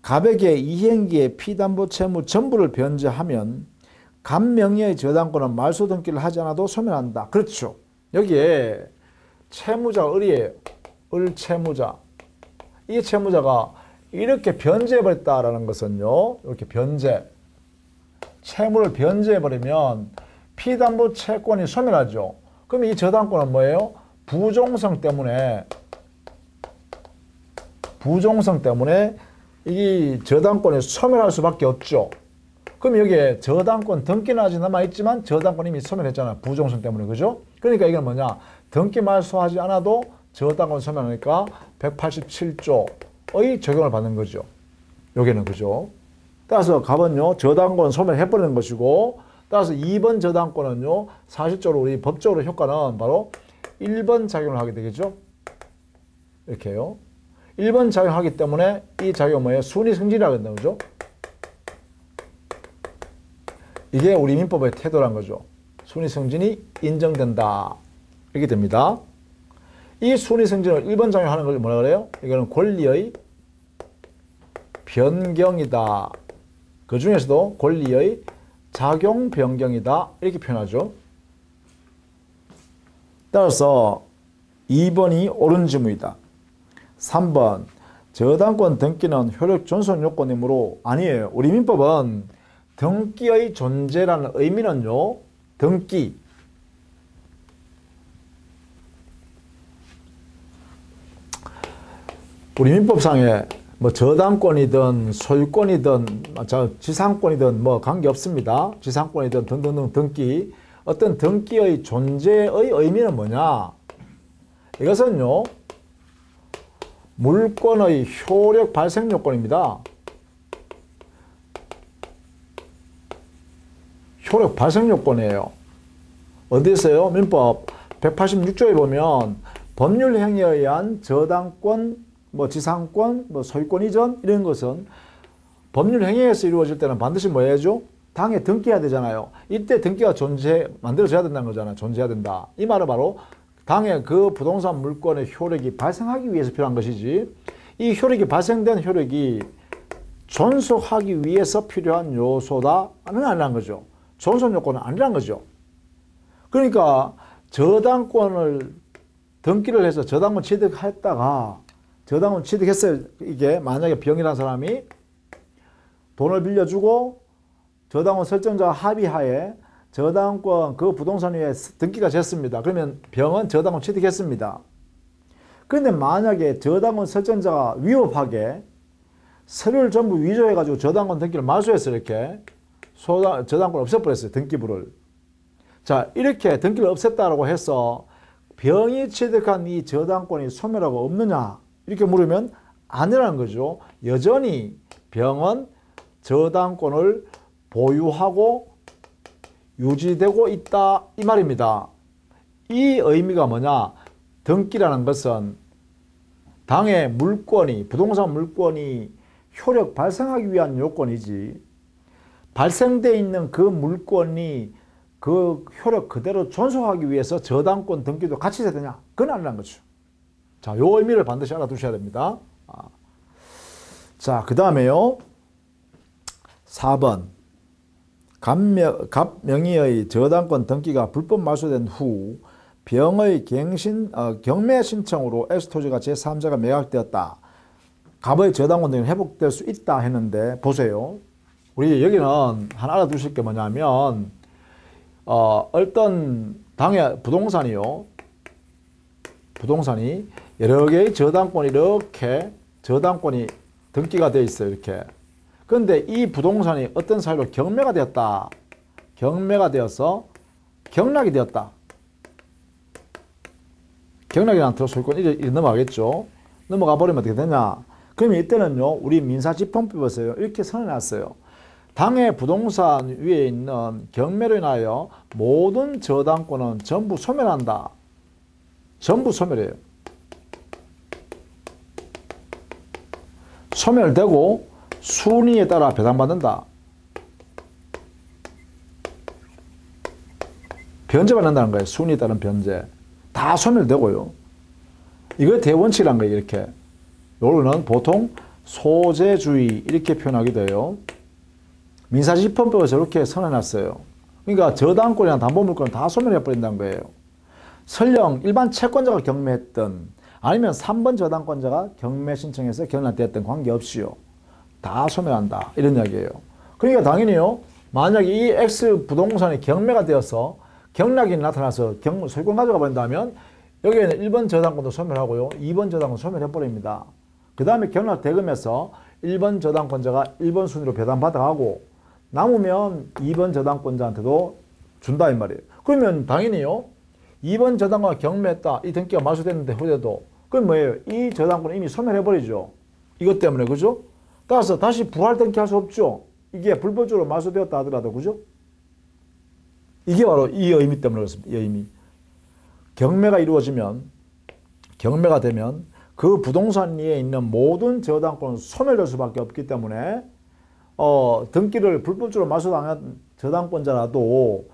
A: 갑에게 이행기에 피담보 채무 전부를 변제하면 갑 명의의 저당권은 말소 등기를 하지 않아도 소멸한다. 그렇죠. 여기에 채무자가 을이에요. 을 채무자. 이 채무자가 이렇게 변제해버렸다라는 것은요. 이렇게 변제. 채무를 변제해버리면 피담보 채권이 소멸하죠. 그럼 이 저당권은 뭐예요? 부종성 때문에 이 저당권이 소멸할 수밖에 없죠. 그럼 여기에 저당권 등기는 아직 남아있지만 저당권이 이미 소멸했잖아요. 부종성 때문에. 그죠? 그러니까 이건 뭐냐. 등기 말소하지 않아도 저당권 소멸하니까 187조의 적용을 받는 거죠. 여기는. 그죠? 따라서 갑은요. 저당권은 소멸해버리는 것이고 따라서 2번 저당권은요. 사실적으로 우리 법적으로 효과는 바로 1번 작용을 하게 되겠죠. 이렇게요. 1번 작용하기 때문에 이 작용은 뭐예요? 순위승진이라고 한다. 그죠? 이게 우리 민법의 태도란 거죠. 순위승진이 인정된다. 이렇게 됩니다. 이 순위승진을 1번 작용하는 걸 뭐라 그래요? 이거는 권리의 변경이다. 그 중에서도 권리의 작용 변경이다. 이렇게 표현하죠. 따라서 2번이 옳은 지문이다. 3번. 저당권 등기는 효력 존속 요건이므로 아니에요. 우리 민법은 등기의 존재라는 의미는요. 등기. 우리 민법상에 뭐 저당권이든 소유권이든 지상권이든 뭐 관계없습니다. 지상권이든 등등등 등기. 어떤 등기의 존재의 의미는 뭐냐? 이것은요. 물권의 효력 발생 요건입니다. 효력 발생 요건이에요. 어디 있어요? 민법 186조에 보면 법률 행위에 의한 저당권, 뭐 지상권, 뭐 소유권 이전 이런 것은 법률 행위에서 이루어질 때는 반드시 뭐 해야죠? 당에 등기해야 되잖아요. 이때 등기가 만들어져야 된다는 거잖아요. 존재해야 된다. 이 말은 바로 당에 그 부동산 물권의 효력이 발생하기 위해서 필요한 것이지 이 효력이 발생된 효력이 존속하기 위해서 필요한 요소다는 아니라는 거죠. 존속 요건은 아니라는 거죠. 그러니까 저당권을 등기를 해서 저당권 취득했다가 저당권 취득했어요. 이게 만약에 병이라는 사람이 돈을 빌려주고 저당권 설정자와 합의하에 저당권 그 부동산 위에 등기가 됐습니다. 그러면 병은 저당권 취득했습니다. 그런데 만약에 저당권 설정자가 위법하게 서류를 전부 위조해가지고 저당권 등기를 말소해서 이렇게 저당권을 없애버렸어요. 등기부를. 자, 이렇게 등기를 없앴다라고 해서 병이 취득한 이 저당권이 소멸하고 없느냐 이렇게 물으면 아니라는 거죠. 여전히 병은 저당권을 보유하고 유지되고 있다 이 말입니다. 이 의미가 뭐냐? 등기라는 것은 당의 물권이 부동산 물권이 효력 발생하기 위한 요건이지 발생돼 있는 그 물권이 그 효력 그대로 존속하기 위해서 저당권 등기도 같이 해야 되냐? 그건 아니라는 거죠. 자, 요 의미를 반드시 알아두셔야 됩니다. 자, 그 다음에요. 4번. 갑명의의 저당권 등기가 불법 말소된 후 병의 경매 신청으로 X토지가 제3자가 매각되었다. 갑의 저당권 등이 회복될 수 있다 했는데 보세요. 우리 여기는 하나 알아두실 게 뭐냐면 어떤 당의 부동산이 여러 개의 저당권이 이렇게 저당권이 등기가 되어 있어요. 이렇게. 그런데 이 부동산이 어떤 사유로 경매가 되었다. 경매가 되어서 경락이 되었다. 경락이라는 소유권 이제 넘어가겠죠. 넘어가 버리면 어떻게 되냐. 그러면 이때는요. 우리 민사집행법에서요. 이렇게 선언해놨어요. 당의 부동산 위에 있는 경매로 인하여 모든 저당권은 전부 소멸한다. 전부 소멸해요. 소멸되고 순위에 따라 배당받는다. 변제받는다는 거예요. 순위에 따른 변제. 다 소멸되고요. 이거 대원칙이란 거예요. 이렇게. 요거는 보통 소재주의 이렇게 표현하기도 해요. 민사집행법에서 이렇게 선언해놨어요. 그러니까 저당권이나 담보물권은 다 소멸해버린다는 거예요. 설령 일반 채권자가 경매했던 아니면 3번 저당권자가 경매 신청해서 경락되었던 관계없이요. 다 소멸한다. 이런 이야기예요. 그러니까 당연히요. 만약에 이 X 부동산이 경매가 되어서 경락이 나타나서 소유권 가져가 버린다면 여기에는 1번 저당권도 소멸하고요. 2번 저당권 소멸해버립니다. 그 다음에 경락 대금에서 1번 저당권자가 1번 순위로 배당받아가고 남으면 2번 저당권자한테도 준다 이 말이에요. 그러면 당연히요. 2번 저당권가 경매했다. 이 등기가 말소됐는데 후에도 그럼 뭐예요? 이 저당권은 이미 소멸해버리죠. 이것 때문에 그죠? 따라서 다시 부활 등기할 수 없죠. 이게 불법적으로 말소되었다 하더라도 그죠? 이게 바로 이 의미 때문에 그렇습니다. 이 의미. 경매가 이루어지면 경매가 되면 그 부동산 위에 있는 모든 저당권은 소멸될 수밖에 없기 때문에 등기를 불법적으로 말소당한 저당권자라도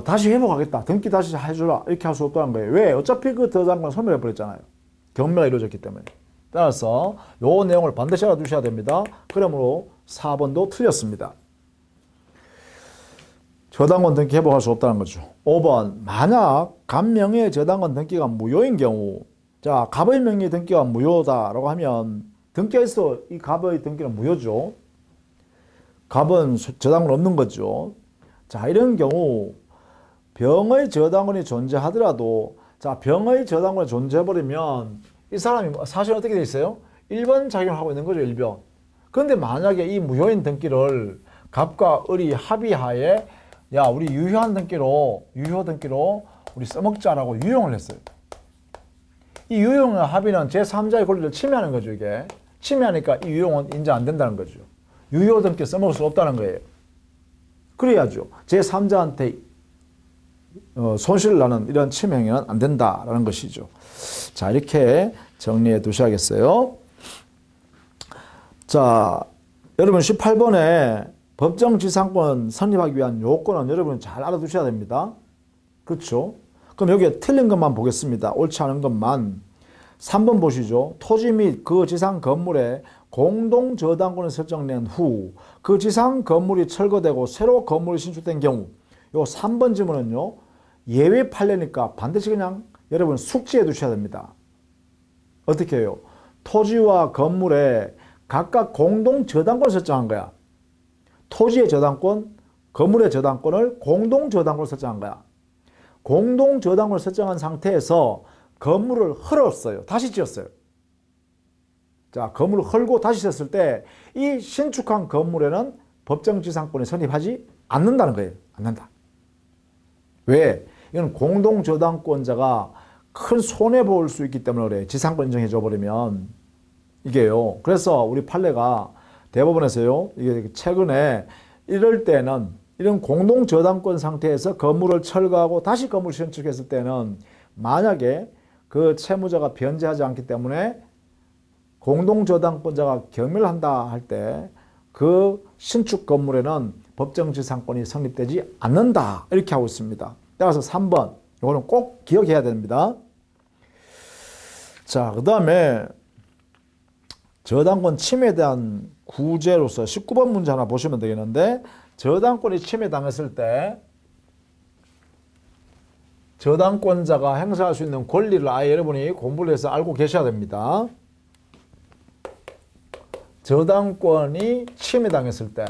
A: 다시 회복하겠다. 등기 다시 해주라. 이렇게 할 수 없다는 거예요. 왜? 어차피 그 저당권을 소멸해버렸잖아요. 경매가 이루어졌기 때문에. 따라서 요 내용을 반드시 알아두셔야 됩니다. 그러므로 4번도 틀렸습니다. 저당권 등기 회복할 수 없다는 거죠. 5번. 만약 갑명의의 저당권 등기가 무효인 경우 자, 갑의 명의 등기가 무효다라고 하면 등기가 있어 이 갑의 등기는 무효죠. 갑은 저당권 없는 거죠. 자, 이런 경우 병의 저당권이 존재하더라도 자, 병의 저당권이 존재해버리면 이 사람이 사실 어떻게 돼 있어요? 1번 작용을 하고 있는 거죠. 1번. 그런데 만약에 이 무효인 등기를 갑과 을이 합의하에 야, 우리 유효 등기로 우리 써먹자라고 유용을 했어요. 이 유용의 합의는 제3자의 권리를 침해하는 거죠. 이게. 침해하니까 이 유용은 인정 안 된다는 거죠. 유효 등기 써먹을 수 없다는 거예요. 그래야죠. 제3자한테 손실을 나는 이런 침해 행위는 안 된다라는 것이죠. 자, 이렇게 정리해 두셔야겠어요. 자, 여러분 18번에 법정지상권 선립하기 위한 요건은 여러분 잘 알아두셔야 됩니다. 그렇죠? 그럼 여기에 틀린 것만 보겠습니다. 옳지 않은 것만. 3번 보시죠. 토지 및 그 지상 건물에 공동 저당권을 설정된 후 그 지상 건물이 철거되고 새로 건물이 신축된 경우 요 3번 질문은요. 예외 판례니까 반드시 그냥 여러분 숙지해 두셔야 됩니다. 어떻게 해요? 토지와 건물에 각각 공동 저당권을 설정한 거야. 토지의 저당권, 건물의 저당권을 공동 저당권을 설정한 거야. 공동 저당권을 설정한 상태에서 건물을 헐었어요. 다시 지었어요. 자, 건물을 헐고 다시 지었을 때 이 신축한 건물에는 법정지상권이 성립하지 않는다는 거예요. 않는다. 왜? 이건 공동 저당권자가 큰 손해볼 수 있기 때문에 그래. 지상권 인정해 줘버리면. 이게요. 그래서 우리 판례가 대법원에서요. 이게 최근에 이럴 때는 이런 공동 저당권 상태에서 건물을 철거하고 다시 건물을 신축했을 때는 만약에 그 채무자가 변제하지 않기 때문에 공동저당권자가 경멸한다 할 때 그 신축 건물에는 법정지상권이 성립되지 않는다. 이렇게 하고 있습니다. 따라서 3번 이거는 꼭 기억해야 됩니다. 자, 그 다음에 저당권 침해에 대한 구제로서 19번 문제 하나 보시면 되겠는데, 저당권이 침해당했을 때 저당권자가 행사할 수 있는 권리를 아예 여러분이 공부를 해서 알고 계셔야 됩니다. 저당권이 침해당했을 때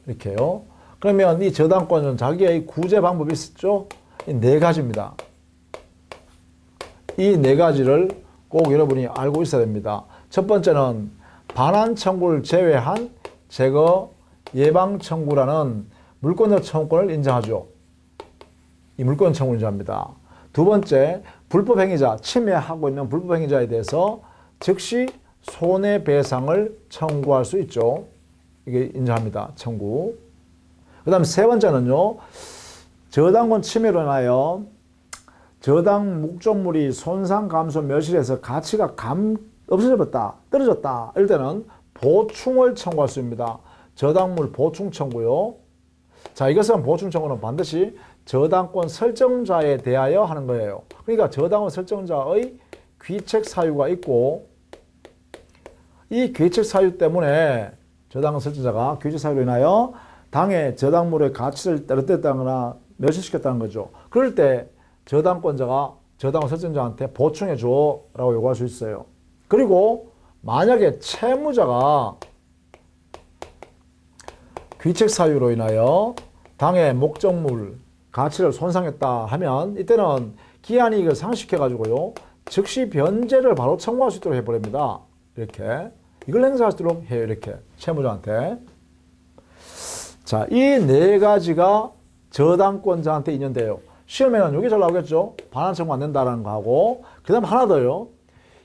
A: 이렇게요. 그러면 이 저당권은 자기의 구제 방법이 있었죠. 이 네 가지입니다. 이 네 가지를 꼭 여러분이 알고 있어야 됩니다. 첫 번째는 반환 청구를 제외한 제거 예방 청구라는 물권적 청구권을 인정하죠. 이 물권 청구를 인정합니다. 두 번째, 불법 행위자, 침해하고 있는 불법 행위자에 대해서 즉시 손해배상을 청구할 수 있죠. 이게 인정합니다. 청구. 그 다음에 세 번째는요, 저당권 침해로 인하여 저당 목적물이 손상 감소 멸실해서 가치가 없어졌다, 떨어졌다. 이럴 때는 보충을 청구할 수 있습니다. 저당물 보충 청구요. 자, 이것은 보충 청구는 반드시 저당권 설정자에 대하여 하는 거예요. 그러니까 저당권 설정자의 귀책 사유가 있고, 이 귀책 사유 때문에 저당권 설정자가 귀책 사유로 인하여 당의 저당물의 가치를 떨어뜨렸다거나 멸실시켰다는 거죠. 그럴 때 저당권자가 저당권 설정자한테 보충해 줘 라고 요구할 수 있어요. 그리고 만약에 채무자가 귀책 사유로 인하여 당의 목적물 가치를 손상했다 하면 이때는 기한이익을 상실해 가지고요, 즉시 변제를 바로 청구할 수 있도록 해버립니다. 이렇게 이걸 행사할 수 있도록 해요. 이렇게 채무자한테. 자, 이 네 가지가 저당권자한테 인연돼요. 시험에는 여기 잘 나오겠죠. 반환 청구 안 된다라는 거 하고, 그 다음 하나 더요.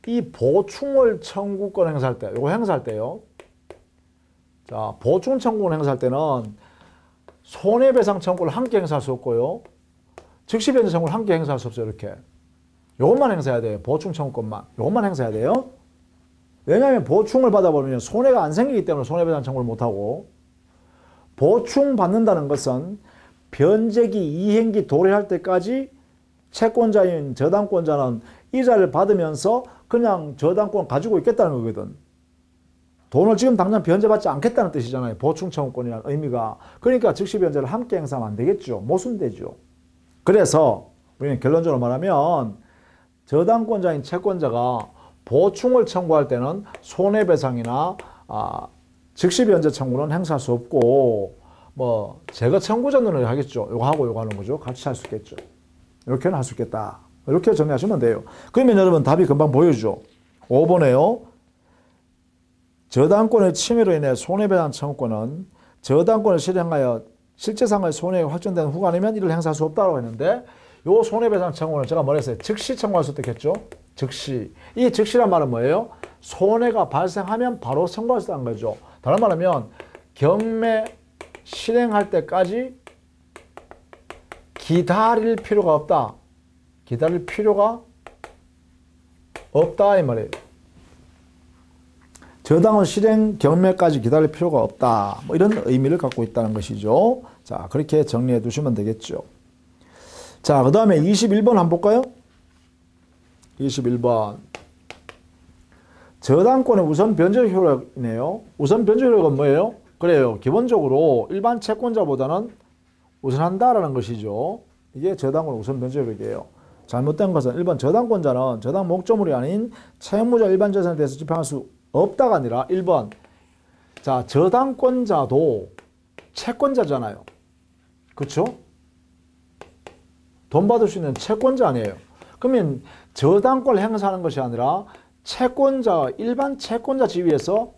A: 이 보충을 청구권 행사할 때, 요거 행사할 때요. 자, 보충 청구권 행사할 때는 손해배상 청구를 함께 행사할 수 없고요, 즉시변제 청구를 함께 행사할 수 없어요. 이렇게. 요것만 행사해야 돼요. 보충 청구권만. 요것만 행사해야 돼요. 왜냐하면 보충을 받아버리면 손해가 안 생기기 때문에 손해배상 청구를 못하고, 보충 받는다는 것은 변제기 이행기 도래할 때까지 채권자인 저당권자는 이자를 받으면서 그냥 저당권 가지고 있겠다는 거거든. 돈을 지금 당장 변제받지 않겠다는 뜻이잖아요. 보충 청구권이라는 의미가. 그러니까 즉시 변제를 함께 행사하면 안 되겠죠. 모순되죠. 그래서 우리는 결론적으로 말하면 저당권자인 채권자가 보충을 청구할 때는 손해배상이나 즉시 변제 청구는 행사할 수 없고, 뭐 제거 청구 전으로 하겠죠. 요거 하고 요거 하는 거죠. 같이 할 수 있겠죠. 이렇게는 할 수 있겠다. 이렇게 정리하시면 돼요. 그러면 여러분 답이 금방 보여주죠. 5번에요. 저당권의 침해로 인해 손해배상 청구권은 저당권을 실행하여 실제상의 손해가 확정된 후가 아니면 이를 행사할 수 없다고 했는데, 요 손해배상 청구는 제가 뭐랬어요? 즉시 청구할 수 있겠죠? 즉시. 이 즉시란 말은 뭐예요? 손해가 발생하면 바로 청구할 수 있다는 거죠. 다른 말하면 경매 실행할 때까지 기다릴 필요가 없다. 기다릴 필요가 없다 이 말이에요. 저당권 실행 경매까지 기다릴 필요가 없다. 뭐 이런 의미를 갖고 있다는 것이죠. 자, 그렇게 정리해 두시면 되겠죠. 자, 그 다음에 21번 한번 볼까요? 21번. 저당권의 우선 변제 효력이네요. 우선 변제 효력은 뭐예요? 그래요. 기본적으로 일반 채권자보다는 우선한다라는 것이죠. 이게 저당권 우선 변제 효력이에요. 잘못된 것은 1번 저당권자는 저당 목적물이 아닌 채무자 일반 재산에 대해서 집행할 수 없다가 아니라 1번 자 저당권자도 채권자잖아요. 그렇죠? 돈 받을 수 있는 채권자 아니에요. 그러면 저당권을 행사하는 것이 아니라 채권자 일반 채권자 지위에서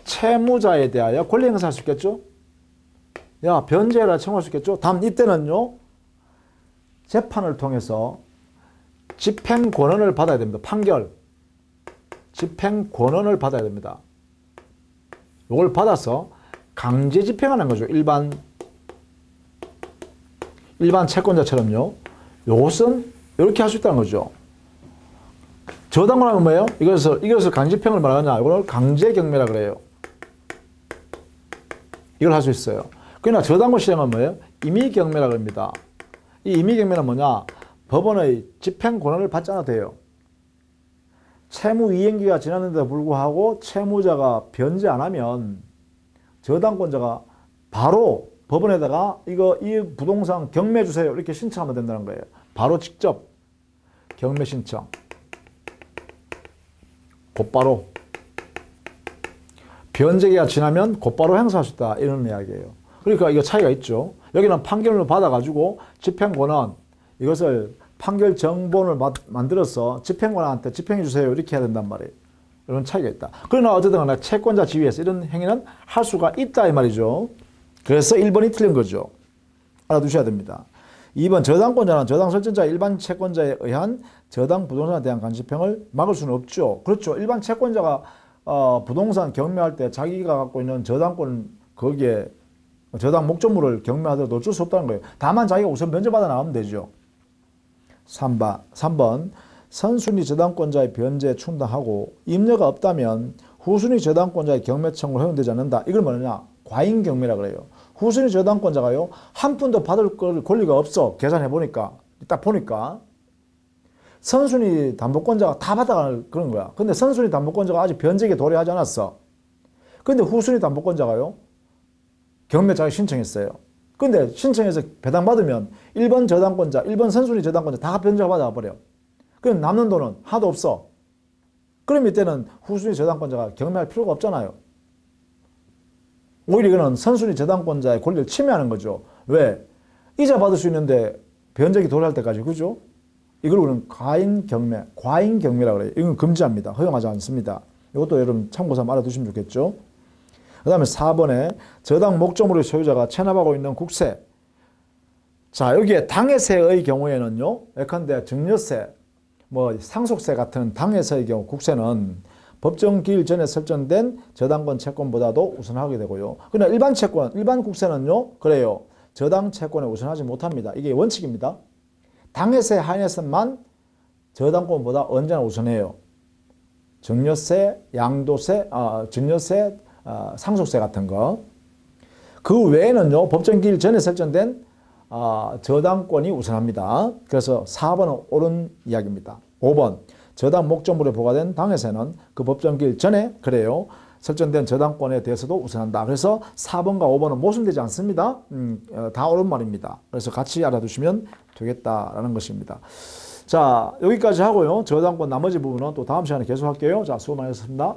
A: 채무자에 대하여 권리 행사할 수 있겠죠? 야, 변제해라 청구할 수 있겠죠? 다음 이때는요. 재판을 통해서 집행 권한을 받아야 됩니다. 판결. 집행 권한을 받아야 됩니다. 이걸 받아서 강제 집행하는 거죠. 일반 채권자처럼요. 이것은 이렇게 할 수 있다는 거죠. 저당권 하면 뭐예요? 이것을 강제 집행을 말하느냐? 이걸 강제 경매라 그래요. 이걸 할 수 있어요. 그러나 저당권 시행은 뭐예요? 임의 경매라 그럽니다. 이 임의 경매는 뭐냐? 법원의 집행 권한을 받지 않아도 돼요. 채무 이행기가 지났는데도 불구하고 채무자가 변제 안 하면 저당권자가 바로 법원에다가 이 부동산 경매 주세요. 이렇게 신청하면 된다는 거예요. 바로 직접 경매 신청. 곧바로. 변제기가 지나면 곧바로 행사할 수 있다. 이런 이야기예요. 그러니까 이거 차이가 있죠. 여기는 판결을 받아가지고 집행권한 이것을 판결 정본을 만들어서 집행권한테 집행해 주세요. 이렇게 해야 된단 말이에요. 이런 차이가 있다. 그러나 어쨌든 간에 채권자 지위에서 이런 행위는 할 수가 있다 이 말이죠. 그래서 1번이 틀린 거죠. 알아두셔야 됩니다. 2번 저당권자는 저당 설정자 일반 채권자에 의한 저당 부동산에 대한 간집행을 막을 수는 없죠. 그렇죠. 일반 채권자가 부동산 경매할 때 자기가 갖고 있는 저당권 거기에 저당 목적물을 경매하더라도 어쩔 수 없다는 거예요. 다만 자기가 우선 변제받아 나가면 되죠. 3번 선순위 저당권자의 변제에 충당하고 임여가 없다면 후순위 저당권자의 경매 청구를 허용되지 않는다. 이걸 뭐냐? 과잉 경매라 그래요. 후순위 저당권자가요. 한 푼도 받을 권리가 없어. 계산해 보니까 딱 보니까 선순위 담보권자가 다 받아가는 그런 거야. 근데 선순위 담보권자가 아직 변제에 도래하지 않았어. 근데 후순위 담보권자가요. 경매 자격 신청했어요. 근데 신청해서 배당받으면 1번 저당권자, 1번 선순위 저당권자 다 변제가 받아버려. 그럼 남는 돈은 하나도 없어. 그럼 이때는 후순위 저당권자가 경매할 필요가 없잖아요. 오히려 이거는 선순위 저당권자의 권리를 침해하는 거죠. 왜? 이자 받을 수 있는데 변제기 도래할 때까지, 그죠? 이걸 우리는 과잉 경매라고 그래요. 이건 금지합니다. 허용하지 않습니다. 이것도 여러분 참고 삼아 알아두시면 좋겠죠. 그 다음에 4번에 저당 목적물의 소유자가 체납하고 있는 국세. 자, 여기에 당해세의 경우에는요. 예컨대 증여세, 상속세 같은 당해세의 경우 국세는 법정 기일 전에 설정된 저당권 채권보다도 우선하게 되고요. 그러나 일반 국세는요. 그래요. 저당 채권에 우선하지 못합니다. 이게 원칙입니다. 당해세 한해서만 저당권보다 언제나 우선해요. 증여세, 양도세, 증여세, 상속세 같은 거. 그 외에는요. 법정 기일 전에 설정된 저당권이 우선합니다. 그래서 4번은 옳은 이야기입니다. 5번 저당 목적물에 부과된 당해세는 그 법정 기일 전에 그래요. 설정된 저당권에 대해서도 우선한다. 그래서 4번과 5번은 모순되지 않습니다. 다 옳은 말입니다. 그래서 같이 알아두시면 되겠다라는 것입니다. 자, 여기까지 하고요. 저당권 나머지 부분은 또 다음 시간에 계속할게요. 자, 수고 많으셨습니다.